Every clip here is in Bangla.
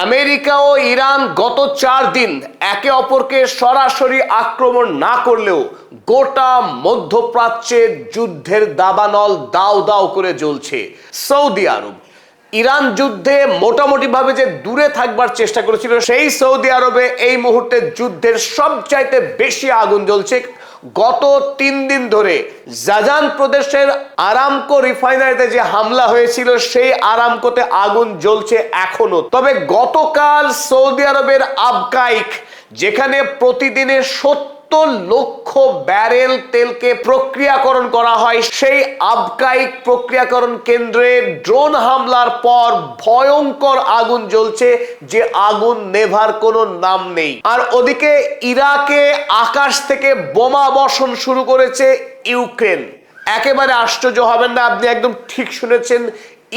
আমেরিকা ও ইরান গত 4 দিন একে অপরকে সরাসরি আক্রমণ না করলেও গোটা মধ্যপ্রাচ্যে যুদ্ধের দাবানল দাউ দাউ করে জ্বলছে। সৌদি আরব ইরান যুদ্ধে মোটামুটি ভাবে যে দূরে থাকবার চেষ্টা করেছিল, সেই সৌদি আরবে এই মুহূর্তে যুদ্ধের সবচাইতে বেশি আগুন জ্বলছে। গত 3 দিন ধরে জাজান প্রদেশের আরামকো রিফাইনারিতে যে হামলা হয়েছিল, সেই আরামকোতে আগুন জ্বলছে এখনো। তবে গতকাল সৌদি আরবের আবকাইক, যেখানে প্রতিদিনে 70 লক্ষ ব্যারেল তেলকে প্রক্রিয়াকরণ করা হয়, সেই আবকাইক প্রক্রিয়াকরণ কেন্দ্রে ড্রোন হামলার পর ভয়ঙ্কর আগুন জ্বলছে, যে আগুন নেভার কোনো নাম নেই। আর ওদিকে ইরাকে আকাশ থেকে বোমা বর্ষণ শুরু করেছে ইউক্রেন। একেবারে আশ্চর্য হবেন না, আপনি একদম ঠিক শুনেছেন,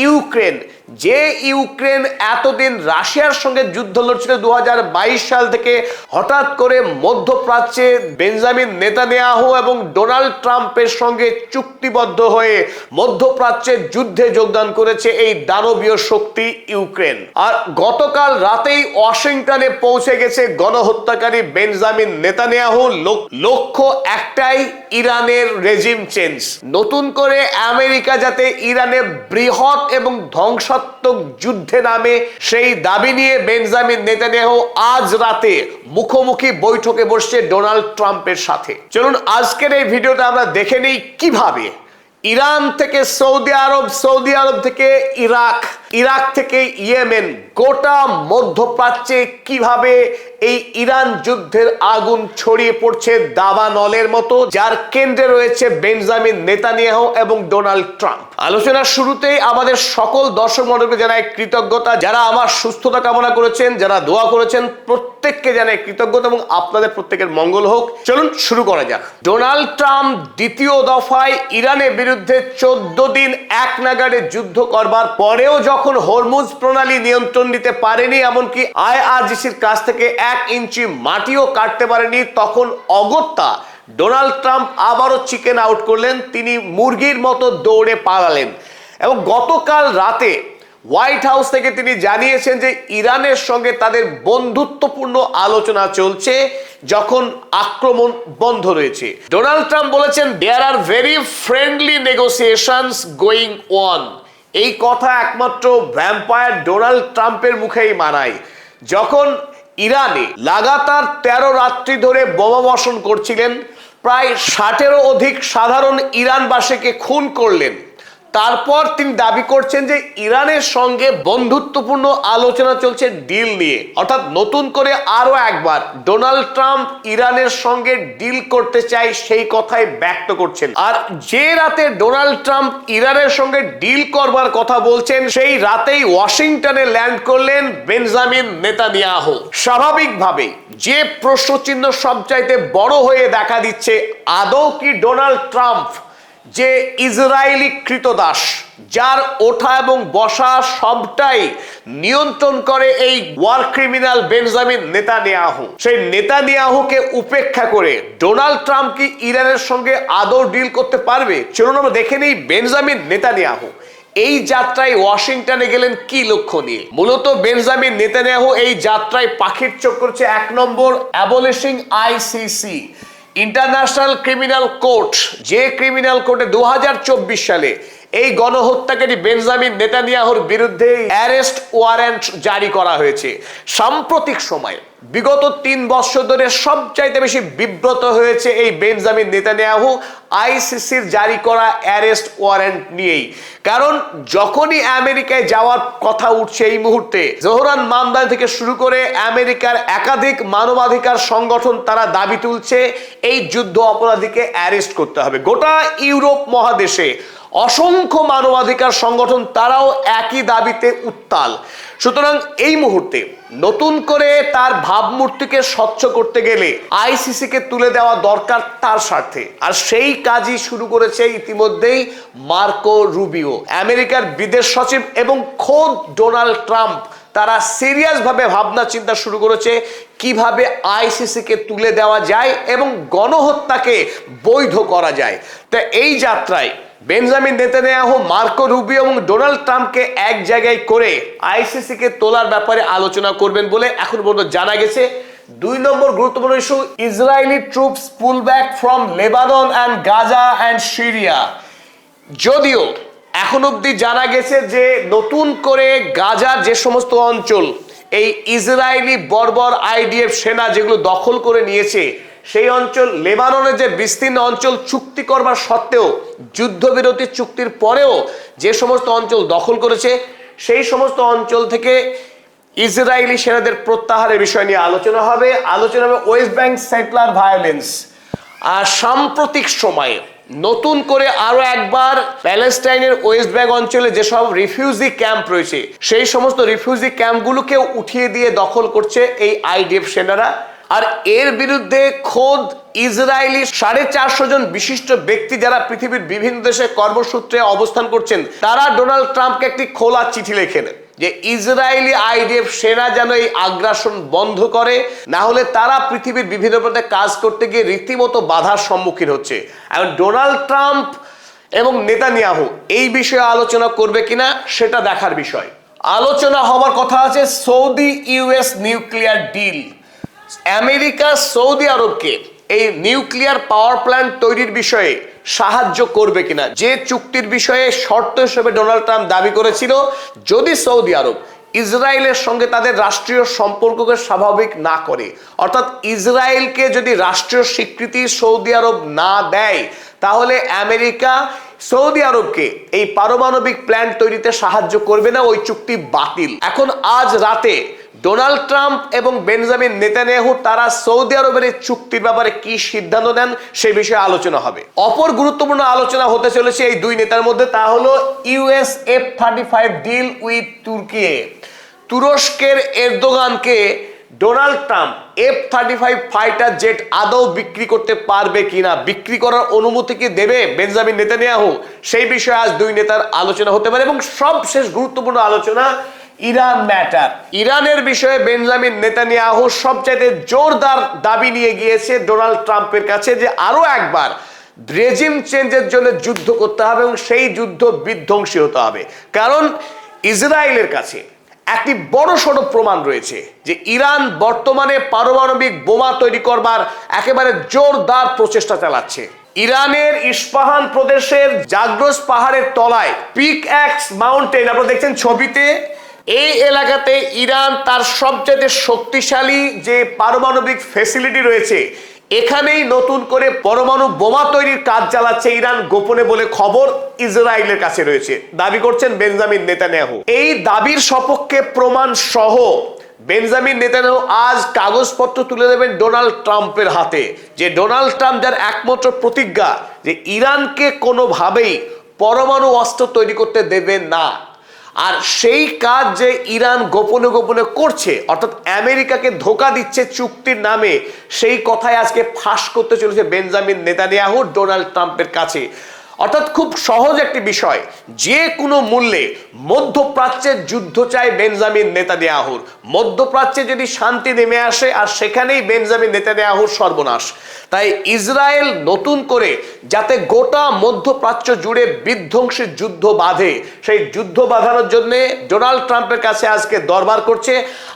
ইউক্রেন। যে ইউক্রেন এতদিন রাশিয়ার সঙ্গে যুদ্ধ লড়ছিল 2022 সাল থেকে, হঠাৎ করে মধ্যপ্রাচ্যে বেঞ্জামিন নেতানিয়াহু এবং ডোনাল্ড ট্রাম্পের সঙ্গে চুক্তিবদ্ধ হয়ে মধ্যপ্রাচ্যের যুদ্ধে যোগদান করেছে এই দানবীয় শক্তি ইউক্রেন। আর গতকাল রাতেই ওয়াশিংটনে পৌঁছে গেছে গণহত্যাকারী বেঞ্জামিন নেতানিয়াহু। লক্ষ্য একটাই, ইরানের রেজিম চেঞ্জ। নতুন করে আমেরিকা যাতে ইরানের বৃহৎ এবং ধ্বংসাত্মক যুদ্ধে নামে, সেই দাবি নিয়ে বেঞ্জামিন নেতানিয়াহু আজ রাতে মুখোমুখি বৈঠকে বসছে ডোনাল্ড ট্রাম্পের সাথে। চলুন আজকের এই ভিডিওটা আমরা দেখে নেই কিভাবে ইরান থেকে সৌদি আরব, সৌদি আরব থেকে ইরাক, ইরাক থেকে ইয়েমেন, গোটা মধ্যপ্রাচ্যে কিভাবে এই ইরান যুদ্ধের আগুন ছড়িয়ে পড়ছে দাবানলের মতো, যার কেন্দ্রে রয়েছে বেঞ্জামিন নেতানিয়াহু এবং ডোনাল্ড ট্রাম্প। আলোচনার শুরুতেই আমাদের সকল দর্শক মণ্ডলকে জানাই কৃতজ্ঞতা, যারা আমার সুস্থতা কামনা করেছেন, যারা দোয়া করেছেন, প্রত্যেককে জানাই কৃতজ্ঞতা এবং আপনাদের প্রত্যেকের মঙ্গল হোক। চলুন শুরু করা যাক। ডোনাল্ড ট্রাম্প দ্বিতীয় দফায় ইরানের বিরুদ্ধে 14 দিন এক নাগাড়ে যুদ্ধ করবার পরেও যখন হরমুজ প্রণালী নিয়ন্ত্রণ নিতে পারেনি, এমনকি আইআরজিসির কাছ থেকে 1 ইঞ্চি মাটিও কাটতে পারেনি, তখন অগত্যা ডোনাল্ড ট্রাম্প আবারও চিকেন আউট করলেন। তিনি মুরগির মতো দৌড়ে পালালেন এবং গতকাল রাতে হোয়াইট হাউস থেকে তিনি জানিয়েছেন যে ইরানের সঙ্গে তাদের বন্ধুত্বপূর্ণ আলোচনা চলছে, যখন আক্রমণ বন্ধ রয়েছে। ডোনাল্ড ট্রাম্প বলেছেন, there are very friendly negotiations going on. এই কথা একমাত্র ভ্যাম্পায়ার ডোনাল্ড ট্রাম্পের মুখেই মানায়। যখন ইরানে লাগাতার 13 রাত্রি ধরে বোমা বর্ষণ করছিলেন, প্রায় 60-এরও অধিক সাধারণ ইরানবাসীকে খুন করলেন, তারপর তিনি দাবি করছেন যে ইরানের সঙ্গে বন্ধুত্বপূর্ণ আলোচনা চলছে ডিল নিয়ে। অর্থাৎ নতুন করে আরো একবার ডোনাল্ড ট্রাম্প ইরানের সঙ্গে ডিল করতে চায়, সেই কথাই ব্যক্ত করছেন। আর যে রাতে ডোনাল্ড ট্রাম্প ইরানের সঙ্গে ডিল করবার কথা বলছেন, সেই রাতেই ওয়াশিংটনে ল্যান্ড করলেন বেঞ্জামিন নেতানিয়াহু। স্বাভাবিকভাবে যে প্রশ্নচিহ্ন সবচাইতে বড় হয়ে দেখা দিচ্ছে, আদৌ কি ডোনাল্ড ট্রাম্প যে ইসরায়েলি কৃতদাস, যার ওঠা এবং বসা সবটাই নিয়ন্ত্রণ করে এই ওয়ার ক্রিমিনাল বেঞ্জামিন নেতানিয়াহু, সেই নেতানিয়াহুকে উপেক্ষা করে ডোনাল্ড ট্রাম্প কি ইরানের সঙ্গে আদৌ ডিল করতে পারবে? চলুন আমরা দেখে নেই বেঞ্জামিন নেতানিয়াহু এই যাত্রায় ওয়াশিংটনে গেলেন কি লক্ষ্য নিয়ে। মূলত বেঞ্জামিন নেতানিয়াহু এই যাত্রায় পাখির চোখ করছে 1 নম্বর, abolishing ICC, international criminal court, যে ক্রিমিনাল কোর্টে 2024 সালে এই গণহত্যাকারী বেঞ্জামিন নেতানিয়াহুর বিরুদ্ধে অ্যারেস্ট ওয়ারেন্ট জারি করা হয়েছে। সাম্প্রতিক সময়ে বিগত 3 বছর ধরে সবচাইতে বেশি বিব্রত হয়েছে এই বেঞ্জামিন নেতানিয়াহু আইসিসির জারি করা অ্যারেস্ট ওয়ারেন্ট নিয়েই। কারণ যখনই আমেরিকায় যাওয়ার কথা উঠছে, এই মুহূর্তে জোহরান মামদানি থেকে শুরু করে আমেরিকার একাধিক মানবাধিকার সংগঠন তারা দাবি তুলছে এই যুদ্ধ অপরাধীকে অ্যারেস্ট করতে হবে। গোটা ইউরোপ মহাদেশে অসংখ্য মানবাধিকার সংগঠন তারাও একই দাবিতে উত্তাল। সুতরাং এই মুহূর্তে নতুন করে তার ভাবমূর্তিকে স্বচ্ছ করতে গেলে আইসিসিকে তুলে দেওয়া দরকার তার স্বার্থে। আর সেই কাজই শুরু করেছে ইতিমধ্যেই মার্কো রুবিও, আমেরিকার বিদেশ সচিব, এবং খোদ ডোনাল্ড ট্রাম্প। তারা সিরিয়াস ভাবে ভাবনা চিন্তা শুরু করেছে কিভাবে আইসিসিকে তুলে দেওয়া যায় এবং গণহত্যাকে বৈধ করা যায়। তা এই যাত্রায় বেঞ্জামিন নেতানিয়াহু, মার্কো রুবিও এবং ডোনাল্ড ট্রাম্পকে এক জায়গায় করে আইসিসি কে তোলার ব্যাপারে আলোচনা করবেন বলে এখন পর্যন্ত জানা গেছে। 2 নম্বর গুরুত্বপূর্ণ issue, Israeli troops pool back from Lebanon and Gaza and Syria. যদিও এখন অবধি জানা গেছে যে নতুন করে গাজার যে সমস্ত অঞ্চল এই ইসরায়েলি বর্বর আইডিএফ সেনা যেগুলো দখল করে নিয়েছে, সেই অঞ্চল, লেবাননের যে বিস্তীর্ণ অঞ্চল চুক্তি করবার সত্ত্বেও, যুদ্ধবিরতি চুক্তির পরেও যে সমস্ত অঞ্চল দখল করেছে, সেই সমস্ত অঞ্চল থেকে ইসরায়েলি সেনাদের প্রত্যাহারের বিষয় নিয়ে আলোচনা হবে। West Bank settler violence. আর সাম্প্রতিক সময়ে নতুন করে আরো একবার প্যালেস্টাইনের ওয়েস্ট ব্যাংক অঞ্চলে যেসব রিফিউজি ক্যাম্প রয়েছে, সেই সমস্ত রিফিউজি ক্যাম্পগুলোকে উঠিয়ে দিয়ে দখল করছে এই আইডিএফ সেনারা। আর এর বিরুদ্ধে খোদ ইসরায়েলি 450 জন বিশিষ্ট ব্যক্তি যারা পৃথিবীর বিভিন্ন দেশে কর্মসূত্রে অবস্থান করছেন, তারা ডোনাল্ড ট্রাম্পকে একটি খোলা চিঠি লেখেন যে ইসরায়েলি আইডিএফ সেনা যেন এই আগ্রাসন বন্ধ করে, না হলে তারা পৃথিবীর বিভিন্ন প্রান্তে কাজ করতে গিয়ে রীতিমতো বাধার সম্মুখীন হচ্ছে। এখন ডোনাল্ড ট্রাম্প এবং নেতানিয়াহু এই বিষয়ে আলোচনা করবে কিনা সেটা দেখার বিষয়। আলোচনা হওয়ার কথা আছে Saudi US nuclear deal. America Saudi আরবকে এই নিউক্লিয়ার পাওয়ার প্ল্যান্ট তৈরির বিষয়ে সাহায্য করবে কিনা, যে চুক্তির বিষয়ে শর্ত হিসেবে ডোনাল্ড ট্রাম্প দাবি করেছিল, যদি সৌদি আরব ইসরায়েলের সঙ্গে তাদের রাষ্ট্রীয় সম্পর্ককে স্বাভাবিক না করে, অর্থাৎ ইসরায়েলকে যদি রাষ্ট্রীয় স্বীকৃতি সৌদি আরব না দেয়, তাহলে আমেরিকা সৌদি আরবকে এই পারমাণবিক প্ল্যান্ট তৈরিতে সাহায্য করবে না, ওই চুক্তি বাতিল। এখন আজ রাতে ডোনাল্ড ট্রাম্প এবং বেঞ্জামিন নেতানিয়াহু তারা সৌদি আরবের এই চুক্তির ব্যাপারে কি সিদ্ধান্ত নেন সেই বিষয়ে আলোচনা হবে। অপর গুরুত্বপূর্ণ আলোচনা হতে চলেছে এই দুই নেতার মধ্যে, তা হলো ইউএস F-35 ডিল উইথ তুর্কি। তুরস্কের এরদোগানকে Donald Trump F-35 fighter jet আদৌ বিক্রি করতে পারবে কিনা, বিক্রি করার অনুমতি কি দেবে বেঞ্জামিন নেতানিয়াহু, সেই বিষয়ে আজ দুই নেতার আলোচনা হতে পারে। এবং সবশেষ গুরুত্বপূর্ণ আলোচনা ইরান ম্যাটার। ইরানের বিষয়ে বেঞ্জামিন নেতানিয়াহু সবচাইতে জোরদার দাবি নিয়ে গিয়েছে ডোনাল্ড ট্রাম্পের কাছে যে আরো একবার রেজিম চেঞ্জের জন্য যুদ্ধ করতে হবে এবং সেই যুদ্ধ বিধ্বংসী হতে হবে। কারণ ইসরায়েলের কাছে একটি বড় সড়ো প্রমাণ রয়েছে যে ইরান বর্তমানে পারমাণবিক বোমা তৈরি করবার একেবারে জোরদার প্রচেষ্টা চালাচ্ছে। ইরানের ইস্পাহান প্রদেশের জাগ্রস পাহাড়ের তলায় পিকঅ্যাক্স মাউন্টেন, আপনারা দেখছেন ছবিতে, এই এলাকাতে ইরান তার সবচেয়ে শক্তিশালী যে পারমাণবিক ফ্যাসিলিটি রয়েছে, এখানেই নতুন করে পরমাণু বোমা তৈরির কাজ চালাচ্ছে ইরান গোপনে বলে খবর ইসরায়েলের কাছে রয়েছে, দাবি করছেন বেঞ্জামিন নেতানিয়াহু। এই দাবির সপক্ষে প্রমাণ সহ বেঞ্জামিন নেতানিয়াহু আজ কাগজপত্র তুলে দেবেন ডোনাল্ড ট্রাম্পের হাতে, যে ডোনাল্ড ট্রাম্প যার একমাত্র প্রতিজ্ঞা যে ইরানকে কোনোভাবেই পরমাণু অস্ত্র তৈরি করতে দেবে না। আর সেই কাজ যে ইরান গোপনে গোপনে করছে, অর্থাৎ আমেরিকাকে ধোঁকা দিচ্ছে চুক্তির নামে, সেই কথাই আজকে ফাঁস করতে চলেছে বেঞ্জামিন নেতানিয়াহু ডোনাল্ড ট্রাম্পের কাছে। অর্থাৎ খুব সহজ একটি বিষয়, যে কোনো মূল্যে মধ্যপ্রাচ্যের যুদ্ধ চায় বেঞ্জামিন নেতানিয়াহুর। মধ্যপ্রাচ্যে যদি শান্তি নেমে আসে, আর সেখানেই বেঞ্জামিন নেতানিয়াহুর সর্বনাশ। তাই ইসরায়েল নতুন করে যাতে গোটা মধ্যপ্রাচ্য জুড়ে বিধ্বংসী যুদ্ধ বাঁধে, সেই যুদ্ধ বাঁধানোর জন্য ডোনাল্ড ট্রাম্পের কাছে আজকে দরবার করছে।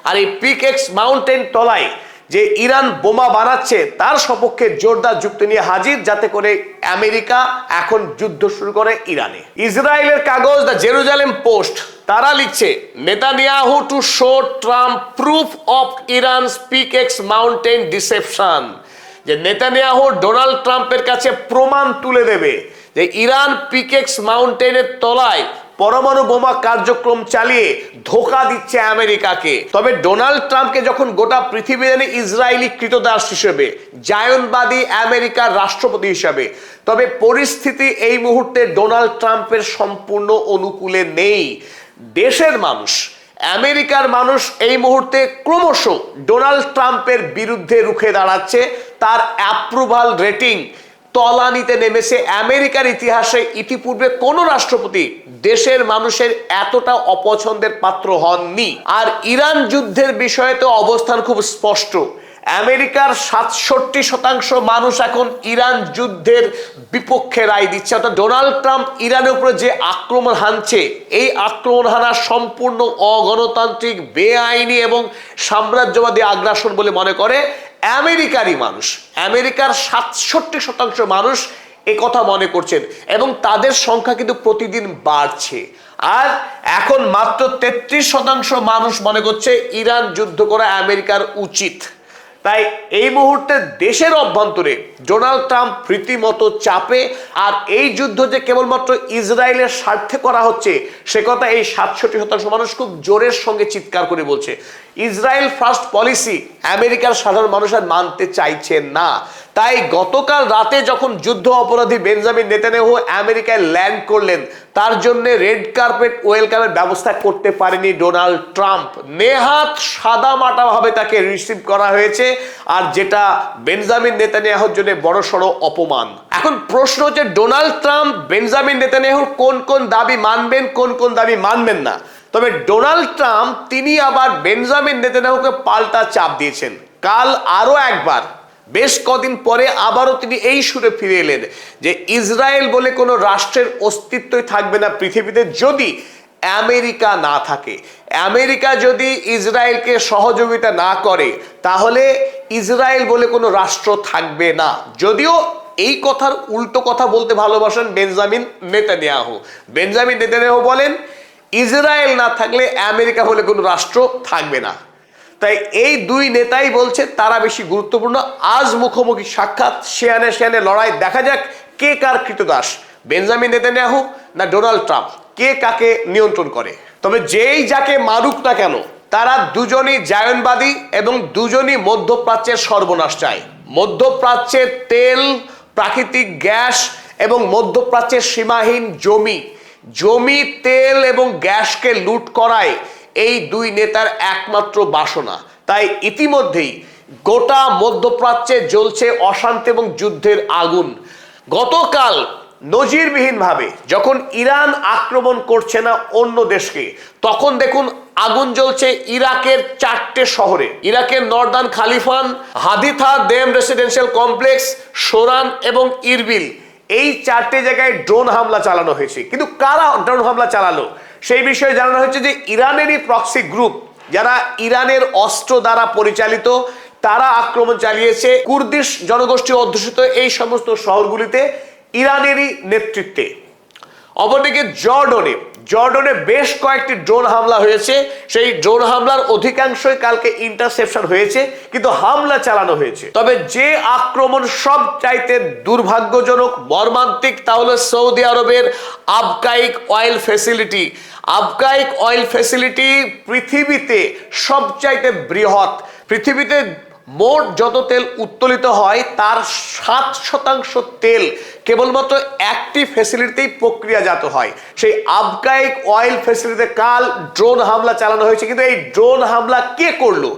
আর এই পিকঅ্যাক্স মাউন্টেন তলায় যে ইরান বোমা বানাচ্ছে তার সপক্ষে জোরদার যুক্তি নিয়ে হাজির, যাতে করে আমেরিকা এখন যুদ্ধ শুরু করে ইরানে। ইসরায়েলের কাগজ দ্য জেরুজালেম পোস্ট তারা লিখছে, Netanyahu to show Trump proof of Iran's Pickaxe Mountain deception. যে নেতানিয়াহু ডোনাল্ড ট্রাম্পের কাছে প্রমাণ তুলে দেবে যে ইরান পিকঅ্যাক্স মাউন্টেনের তলায় পরমাণু বোমা কার্যক্রম চালিয়ে ধোঁকা দিচ্ছে আমেরিকাকে। তবে ডোনাল্ড ট্রাম্পকে যখন গোটা পৃথিবী জানে ইসরায়েলি কৃতদাস হিসেবে, জায়নবাদী আমেরিকার রাষ্ট্রপতি হিসাবে, তবে পরিস্থিতি এই মুহূর্তে ডোনাল্ড ট্রাম্পের সম্পূর্ণ অনুকূলে নেই। দেশের মানুষ, আমেরিকার মানুষ এই মুহূর্তে ক্রমশ ডোনাল্ড ট্রাম্পের বিরুদ্ধে রুখে দাঁড়াচ্ছে। তার অ্যাপ্রুভাল রেটিং তলানিতে নেমেছে। আমেরিকার ইতিহাসে ইতিপূর্বে কোন রাষ্ট্রপতি দেশের মানুষের এতটা অপছন্দের পাত্র হননি। আর ইরান যুদ্ধের বিষয়ে তো অবস্থান খুব স্পষ্ট। আমেরিকার ৬৭% মানুষ এখন ইরান যুদ্ধের বিপক্ষে রায় দিচ্ছে। অর্থাৎ ডোনাল্ড ট্রাম্প ইরানের উপরে যে আক্রমণ হানছে, এই আক্রমণ হানা সম্পূর্ণ অগণতান্ত্রিক, বেআইনি এবং সাম্রাজ্যবাদী আগ্রাসন বলে মনে করে আমেরিকারই মানুষ। আমেরিকার ৬৭% মানুষ এ কথা মনে করছেন এবং তাদের সংখ্যা কিন্তু প্রতিদিন বাড়ছে। আর এখন মাত্র ৩৩% মানুষ মনে করছে ইরান যুদ্ধ করা আমেরিকার উচিত। তাই এই মুহূর্তে দেশের অভ্যন্তরে ডোনাল্ড ট্রাম্প রীতিমতো চাপে। আর এই যুদ্ধ যে কেবলমাত্র ইসরায়েলের স্বার্থে করা হচ্ছে সে কথা এই ৬৭% মানুষ খুব জোরের সঙ্গে চিৎকার করে বলছে। ইসরায়েল ফার্স্ট পলিসি আমেরিকার সাধারণ মানুষ আর মানতে চাইছে না। তাই গতকাল রাতে যখন যুদ্ধ অপরাধী বেঞ্জামিন নেতানিয়াহু আমেরিকায় ল্যান্ড করলেন, তার জন্য রেড কার্পেট ওয়েলকামের ব্যবস্থা করতে পারেনি ডোনাল্ড ট্রাম্প। নেহাত সাদামাটা ভাবে তাকে রিসিভ করা হয়েছে, আর যেটা বেঞ্জামিন নেতানিয়াহুর জন্য বড়সড় অপমান। এখন প্রশ্ন হচ্ছে ডোনাল্ড ট্রাম্প বেঞ্জামিন নেতানিয়াহুর কোন কোন দাবি মানবেন, কোন কোন দাবি মানবেন না। তবে ডোনাল্ড ট্রাম্প তিনি আবার বেঞ্জামিন নেতানিয়াহুকে পাল্টা চাপ দিয়েছেন। কাল আরো একবার বেশ কদিন পরে আবারও তিনি এই সুরে ফিরে এলেন যে ইসরায়েল বলে কোনো রাষ্ট্রের অস্তিত্বই থাকবে না পৃথিবীতে যদি আমেরিকা না থাকে। আমেরিকা যদি ইসরায়েলকে সহযোগিতা না করে তাহলে ইসরায়েল বলে কোনো রাষ্ট্র থাকবে না। যদিও এই কথার উল্টো কথা বলতে ভালোবাসেন বেঞ্জামিন নেতানিয়াহু। বেঞ্জামিন নেতানিয়াহু বলেন ইসরায়েল না থাকলে আমেরিকা বলে কোনো রাষ্ট্র থাকবে না। তাই এই দুই নেতাই বলছে তারা বেশি গুরুত্বপূর্ণ। আজ মুখোমুখি সাক্ষাৎ, শেয়ানে শেয়ানে লড়াই, দেখা যাক কে কার কৃতদাস, বেঞ্জামিন নেতানিয়াহু না ডোনাল্ড ট্রাম্প, কে কাকে নিয়ন্ত্রণ করে। তবে যেই যাকে মারুক না কেন তারা দুজনই জায়নবাদী এবং দুজনই মধ্যপ্রাচ্যের সর্বনাশ চায়। মধ্যপ্রাচ্যের তেল, প্রাকৃতিক গ্যাস এবং মধ্যপ্রাচ্যের সীমাহীন জমি, তেল এবং গ্যাসকে লুট করায় এই দুই নেতার একমাত্র বাসনা। তাই ইতিমধ্যেই গোটা মধ্যপ্রাচ্যে জ্বলছে অশান্তি এবং যুদ্ধের আগুন। গতকাল নজিরবিহীনভাবে যখন ইরান আক্রমণ করছে না অন্য দেশকে, তখন দেখুন আগুন জ্বলছে ইরাকের 4টে শহরে। ইরাকের নর্দার্ন খালিফান, হাদিথা দেম রেসিডেন্সিয়াল কমপ্লেক্স, সোরান এবং ইরবিল, এই 4টে জায়গায় ড্রোন হামলা চালানো হয়েছে। কিন্তু কারা ড্রোন হামলা চালালো সেই বিষয়ে জানানো হয়েছে যে ইরানেরই প্রক্সি গ্রুপ, যারা ইরানের অস্ত্র দ্বারা পরিচালিত, তারা আক্রমণ চালিয়েছে কুর্দিশ জনগোষ্ঠী অধ্যুষিত এই সমস্ত শহরগুলিতে ইরানেরই নেতৃত্বে। অপরদিকে জর্ডনে বেশ কয়েকটি ড্রোন হামলা হয়েছে। সেই ড্রোন হামলার অধিকাংশই কালকে ইন্টারসেপশন হয়েছে, কিন্তু হামলা চালানো হয়েছে। তবে যে আক্রমণ সব চাইতে দুর্ভাগ্যজনক, মর্মান্তিক, তা হলো সৌদি আরবের আবকাইক অয়েল ফ্যাসিলিটি। আবকাইক অয়েল ফ্যাসিলিটি পৃথিবীতে সবচাইতে বৃহৎ। পৃথিবীতে মোট যত তেল উত্তোলিত হয় তার 7% তেল কেবলমাত্র একটি ফ্যাসিলিটিতেই প্রক্রিয়াজাত হয়। সেই আবকাইক অয়েল ফ্যাসিলিটিতে কাল ড্রোন হামলা চালানো হয়েছে। কিন্তু এই ড্রোন হামলা কে করলো?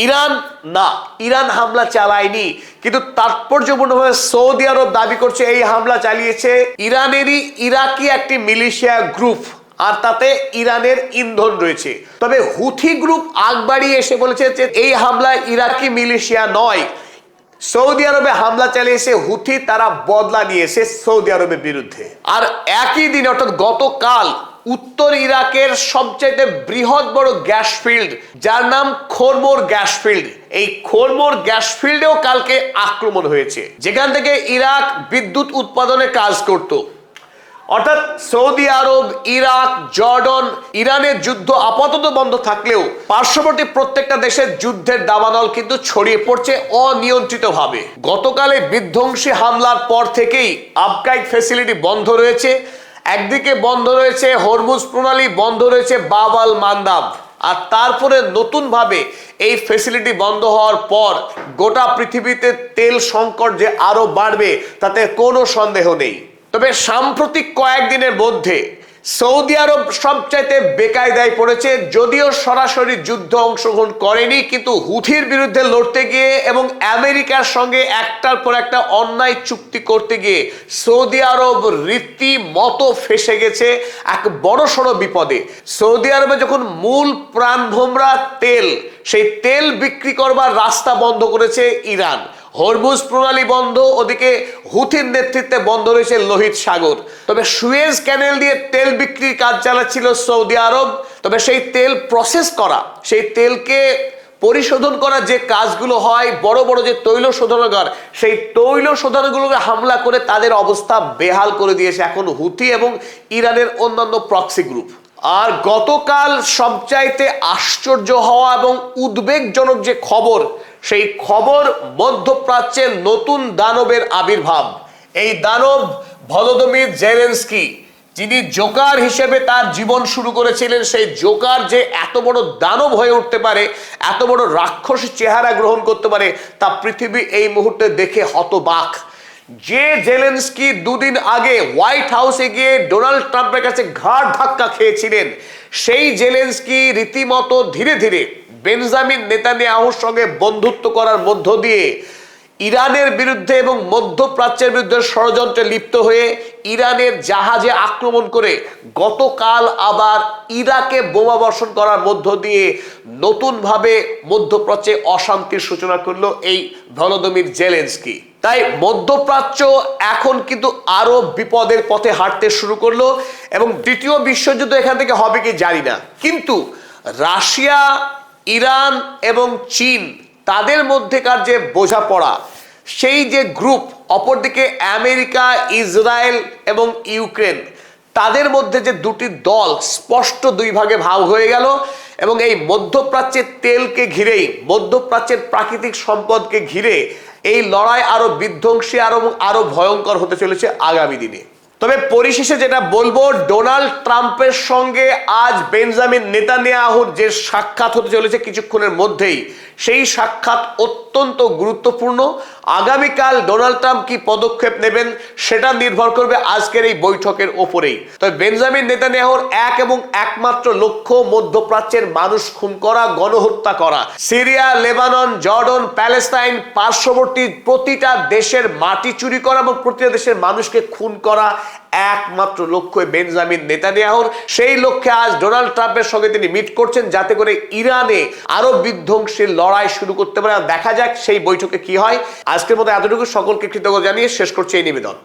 ইরান না, ইরান হামলা চালায়নি। কিন্তু তাৎপর্যপূর্ণভাবে সৌদি আরব দাবি করছে এই হামলা চালিয়েছে ইরানেরই ইরাকি একটি মিলিশিয়া গ্রুপ, আর তাতে ইরানের ইন্ধন রয়েছে। তবে হুথি গ্রুপ আগ বাড়িয়ে এসে বলেছে যে এই হামলা ইরাকি মিলিশিয়া নয়, সৌদি আরবে হামলা চালিয়েছে হুথি, তারা বদলা নিয়েছে সৌদি আরবের বিরুদ্ধে। আর একই দিন অর্থাৎ গতকাল উত্তর ইরাকের সবচেয়ে বৃহৎ বড় গ্যাস ফিল্ড, যার নাম খোরমোর গ্যাস ফিল্ড, এই খোরমোর গ্যাস ফিল্ডেও কালকে আক্রমণ হয়েছে, যেখান থেকে ইরাক বিদ্যুৎ উৎপাদনে কাজ করত। অর্থাৎ সৌদি আরব, ইরাক, জর্ডন, ইরানের যুদ্ধ আপাতত বন্ধ থাকলেও পার্শ্ববর্তী প্রত্যেকটা দেশের যুদ্ধের দাবানল কিন্তু ছড়িয়ে পড়ছে অনিয়ন্ত্রিতভাবে। গতকালে বিধ্বংসী হামলার পর থেকেই আবকাইক ফ্যাসিলিটি বন্ধ রয়েছে। একদিকে বন্ধ রয়েছে হরমুজ প্রণালী, বন্ধ রয়েছে বাব আল মান্দাব। আর তারপরে নতুনভাবে এই ফ্যাসিলিটি বন্ধ হওয়ার পর গোটা পৃথিবীতে তেল সংকট যে আরো বাড়বে তাতে কোনো সন্দেহ নেই। তবে সাম্প্রতিক কয়েকদিনের মধ্যে সৌদি আরব সবচাইতে বেকায়দায় পড়েছে, যদিও সরাসরি যুদ্ধে অংশগ্রহণ করেনি, কিন্তু হুথির বিরুদ্ধে লড়তে গিয়ে এবং আমেরিকার সঙ্গে একটার পর একটা অন্যায় চুক্তি করতে গিয়ে সৌদি আরব রীতিমতো ফেসে গেছে এক বড়সড় বিপদে। সৌদি আরবে যখন মূল প্রাণভোমরা তেল, সেই তেল বিক্রি করবার রাস্তা বন্ধ করেছে ইরান, হরমুজ প্রণালী বন্ধ, ওদিকে হুথির নেতৃত্বে বন্ধ রয়েছে লোহিত সাগর। তবে সুয়েজ ক্যানেল দিয়ে তেল বিক্রির কাজ চালাচ্ছিল সৌদি আরব। তবে সেই তেল প্রসেস করা, সেই তেলকে পরিশোধন করা যে কাজগুলো হয়, বড় বড় যে তৈল শোধনাগার, সেই তৈল শোধনাগুলোকে হামলা করে তাদের অবস্থা বেহাল করে দিয়েছে এখন হুথি এবং ইরানের অন্যান্য প্রক্সি গ্রুপ। আর গতকাল সবচাইতে আশ্চর্য হওয়া এবং উদ্বেগজনক যে খবর, সেই খবর মধ্যপ্রাচ্যের নতুন দানবের আবির্ভাব। এই দানব ভলোদিমির জেলেনস্কি, যিনি জোকার হিসেবে তার জীবন শুরু করেছিলেন, সেই জোকার যে এত বড় দানব হয়ে উঠতে পারে, এত বড় রাক্ষসী চেহারা গ্রহণ করতে পারে, তা পৃথিবী এই মুহূর্তে দেখে হতবাক। যে জেলেনস্কি দুদিন আগে হোয়াইট হাউসে গিয়ে ডোনাল্ড ট্রাম্পের কাছে ঘাড় ধাক্কা খেয়েছিলেন, সেই জেলেনস্কি রীতিমতো ধীরে ধীরে বেঞ্জামিন নেতানিয়াহুর সঙ্গে বন্ধুত্ব করার মধ্য দিয়ে ইরানের বিরুদ্ধে এবং মধ্যপ্রাচ্যের বিরুদ্ধে ষড়যন্ত্রে লিপ্ত হয়ে ইরানের জাহাজে আক্রমণ করে গতকাল আবার ইরাকে বোমা বর্ষণ করার মধ্য দিয়ে নতুনভাবে মধ্যপ্রাচ্যে অশান্তির সূচনা করলো এই ভলোদিমির জেলেনস্কি। তাই মধ্যপ্রাচ্য এখন কিন্তু আরো বিপদের পথে হাঁটতে শুরু করলো এবং দ্বিতীয় বিশ্বযুদ্ধ এখান থেকে হবে কি জানি না, কিন্তু রাশিয়া, ইরান এবং চীন, তাদের মধ্যেকার যে বোঝাপড়া, সেই যে গ্রুপ, অপরদিকে আমেরিকা, ইসরায়েল এবং ইউক্রেন, তাদের মধ্যে যে দুটি দল স্পষ্ট দুই ভাগে ভাগ হয়ে গেল এবং এই মধ্যপ্রাচ্যের তেলকে ঘিরেই, মধ্যপ্রাচ্যের প্রাকৃতিক সম্পদকে ঘিরে এই লড়াই আরো বিধ্বংসী আরো ভয়ঙ্কর হতে চলেছে আগামী দিনে। তবে পরিশেষে যেটা বলবো, ডোনাল্ড ট্রাম্পের সঙ্গে আজ বেঞ্জামিন নেতানিয়াহুর যে সাক্ষাৎ হতে চলেছে কিছুক্ষণের মধ্যেই, সেই সাক্ষাৎ অত্যন্ত গুরুত্বপূর্ণ। আগামীকাল ডোনাল্ড ট্রাম্প কি পদক্ষেপ নেবেন সেটা নির্ভর করবে আজকের এই বৈঠকের ওপরেই। তবে বেঞ্জামিন নেতানিয়াহুর এক এবং একমাত্র লক্ষ্য মধ্যপ্রাচ্যের মানুষ খুন করা, গণহত্যা করা। সিরিয়া, লেবানন, জর্ডন, প্যালেস্তাইন, পার্শ্ববর্তী প্রতিটা দেশের মাটি চুরি করা এবং প্রতিটা দেশের মানুষকে খুন করা একমাত্র লক্ষ্য বেঞ্জামিন নেতানিয়াহুর। সেই লক্ষ্যে আজ ডোনাল্ড ট্রাম্পের সঙ্গে তিনি মিট করছেন, যাতে করে ইরানে আরো বিধ্বংসী লড়াই শুরু করতে পারে। দেখা যাক সেই বৈঠকে কি হয়। আজকের মতো এতটুকু, সকলকে কৃতজ্ঞতা জানিয়ে শেষ করছে এই নিবেদন।